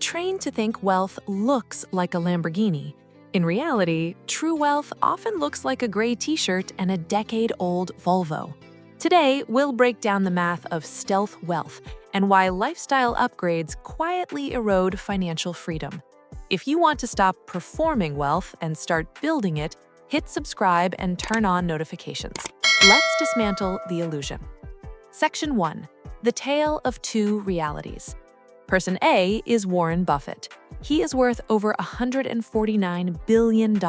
trained to think wealth looks like a Lamborghini. In reality, true wealth often looks like a gray t-shirt and a decade-old Volvo. Today, we'll break down the math of stealth wealth and why lifestyle upgrades quietly erode financial freedom. If you want to stop performing wealth and start building it, hit subscribe and turn on notifications. Let's dismantle the illusion. Section 1. The Tale of Two Realities. Person A is Warren Buffett. He is worth over $149 billion.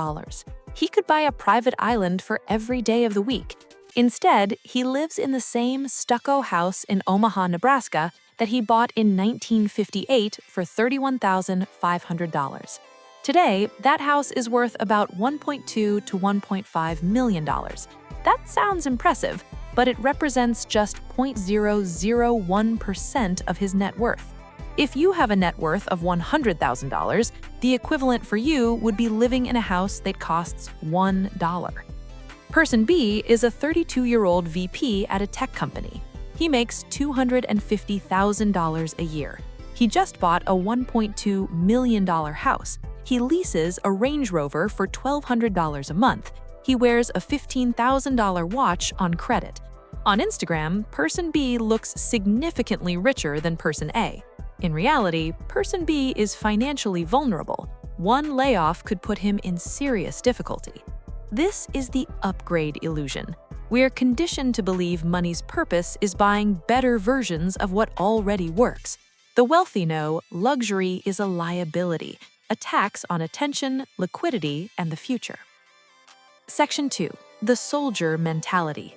He could buy a private island for every day of the week. Instead, he lives in the same stucco house in Omaha, Nebraska that he bought in 1958 for $31,500. Today, that house is worth about $1.2 to $1.5 million. That sounds impressive, but it represents just 0.001% of his net worth. If you have a net worth of $100,000, the equivalent for you would be living in a house that costs $1. Person B is a 32-year-old VP at a tech company. He makes $250,000 a year. He just bought a $1.2 million house. He leases a Range Rover for $1,200 a month. He wears a $15,000 watch on credit. On Instagram, Person B looks significantly richer than Person A. In reality, Person B is financially vulnerable. One layoff could put him in serious difficulty. This is the upgrade illusion. We are conditioned to believe money's purpose is buying better versions of what already works. The wealthy know luxury is a liability, a tax on attention, liquidity, and the future. Section 2. The Soldier Mentality.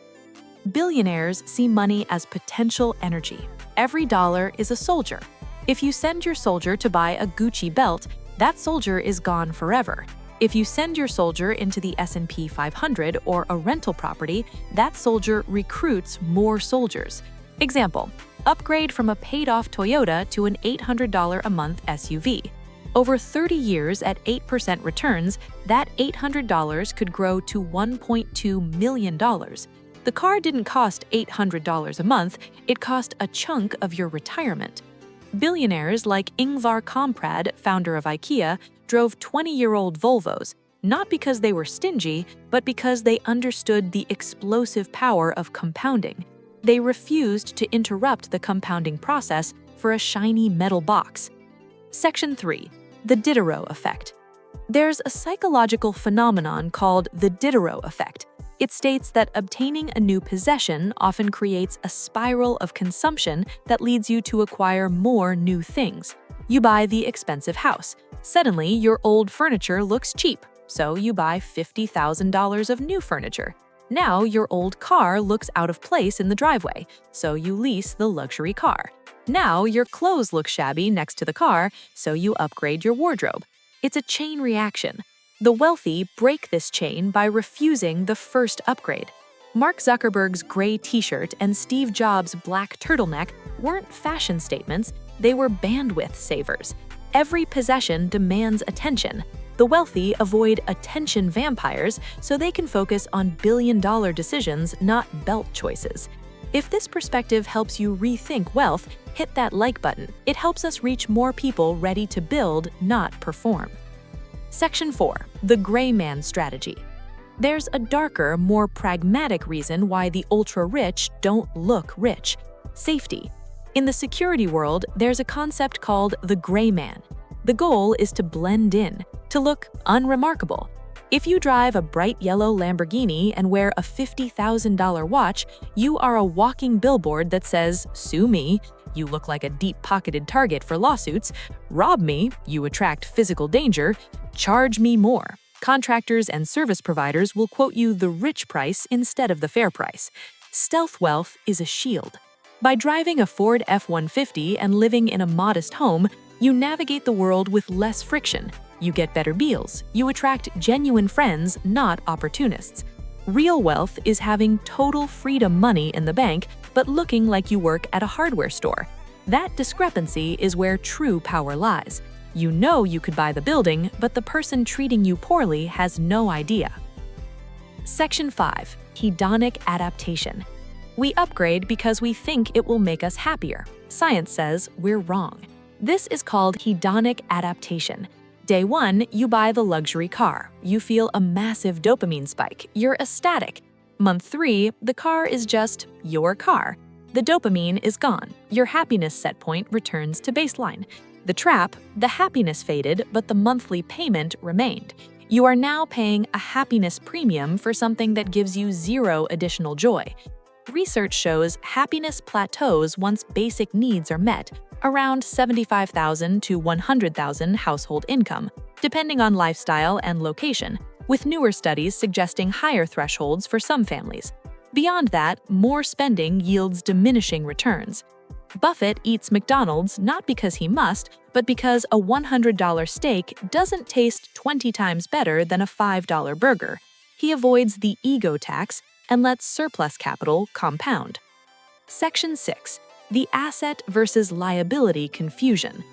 Billionaires see money as potential energy. Every dollar is a soldier. If you send your soldier to buy a Gucci belt, that soldier is gone forever. If you send your soldier into the S&P 500 or a rental property, that soldier recruits more soldiers. Example, upgrade from a paid-off Toyota to an $800 a month SUV. Over 30 years at 8% returns, that $800 could grow to $1.2 million. The car didn't cost $800 a month, it cost a chunk of your retirement. Billionaires like Ingvar Kamprad, founder of IKEA, drove 20-year-old Volvos, not because they were stingy, but because they understood the explosive power of compounding. They refused to interrupt the compounding process for a shiny metal box. Section 3. The Diderot Effect. There's a psychological phenomenon called the Diderot Effect. It states that obtaining a new possession often creates a spiral of consumption that leads you to acquire more new things. You buy the expensive house. Suddenly, your old furniture looks cheap, so you buy $50,000 of new furniture. Now, your old car looks out of place in the driveway, so you lease the luxury car. Now, your clothes look shabby next to the car, so you upgrade your wardrobe. It's a chain reaction. The wealthy break this chain by refusing the first upgrade. Mark Zuckerberg's gray t-shirt and Steve Jobs' black turtleneck weren't fashion statements, they were bandwidth savers. Every possession demands attention. The wealthy avoid attention vampires so they can focus on billion-dollar decisions, not belt choices. If this perspective helps you rethink wealth, hit that like button. It helps us reach more people ready to build, not perform. Section 4. The Gray Man Strategy. There's a darker, more pragmatic reason why the ultra-rich don't look rich. Safety. In the security world, there's a concept called the gray man. The goal is to blend in, to look unremarkable. If you drive a bright yellow Lamborghini and wear a $50,000 watch, you are a walking billboard that says, "Sue me, you look like a deep-pocketed target for lawsuits. Rob me, you attract physical danger. Charge me more." Contractors and service providers will quote you the rich price instead of the fair price. Stealth wealth is a shield. By driving a Ford F-150 and living in a modest home, you navigate the world with less friction. You get better deals. You attract genuine friends, not opportunists. Real wealth is having total freedom money in the bank, but looking like you work at a hardware store. That discrepancy is where true power lies. You know you could buy the building, but the person treating you poorly has no idea. Section 5. Hedonic Adaptation. We upgrade because we think it will make us happier. Science says we're wrong. This is called hedonic adaptation. Day 1, you buy the luxury car. You feel a massive dopamine spike. You're ecstatic. Month 3, the car is just your car. The dopamine is gone. Your happiness set point returns to baseline. The trap, the happiness faded, but the monthly payment remained. You are now paying a happiness premium for something that gives you zero additional joy. Research shows happiness plateaus once basic needs are met, around $75,000 to $100,000 household income, depending on lifestyle and location, with newer studies suggesting higher thresholds for some families. Beyond that, more spending yields diminishing returns. Buffett eats McDonald's not because he must, but because a $100 steak doesn't taste 20 times better than a $5 burger. He avoids the ego tax and lets surplus capital compound. Section 6. The asset versus liability confusion.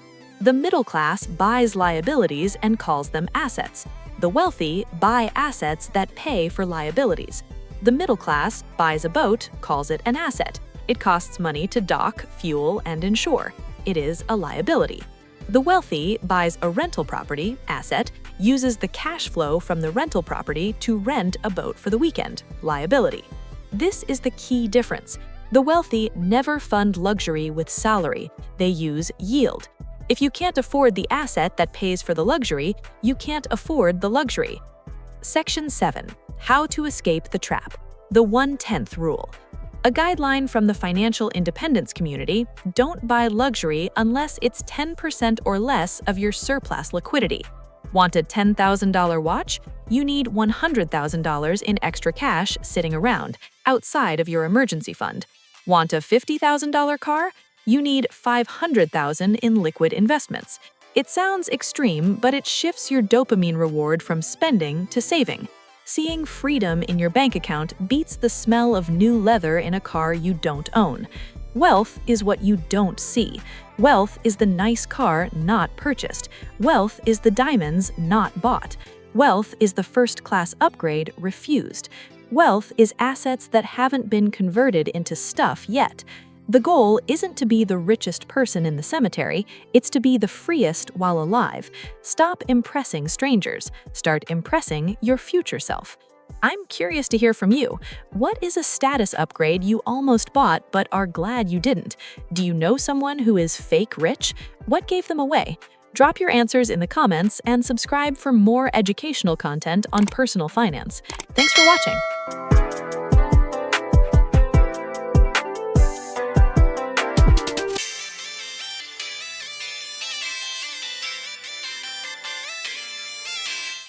The middle class buys liabilities and calls them assets. The wealthy buy assets that pay for liabilities. The middle class buys a boat, calls it an asset. It costs money to dock, fuel, and insure. It is a liability. The wealthy buys a rental property, asset, uses the cash flow from the rental property to rent a boat for the weekend, liability. This is the key difference. The wealthy never fund luxury with salary. They use yield. If you can't afford the asset that pays for the luxury, you can't afford the luxury. Section 7. How to escape the trap. The 1/10 rule. A guideline from the financial independence community: don't buy luxury unless it's 10% or less of your surplus liquidity. Want a $10,000 watch? You need $100,000 in extra cash sitting around, outside of your emergency fund. Want a $50,000 car? You need $500,000 in liquid investments. It sounds extreme, but it shifts your dopamine reward from spending to saving. Seeing freedom in your bank account beats the smell of new leather in a car you don't own. Wealth is what you don't see. Wealth is the nice car not purchased. Wealth is the diamonds not bought. Wealth is the first-class upgrade refused. Wealth is assets that haven't been converted into stuff yet. The goal isn't to be the richest person in the cemetery, it's to be the freest while alive. Stop impressing strangers. Start impressing your future self. I'm curious to hear from you. What is a status upgrade you almost bought but are glad you didn't? Do you know someone who is fake rich? What gave them away? Drop your answers in the comments and subscribe for more educational content on personal finance. Thanks for watching.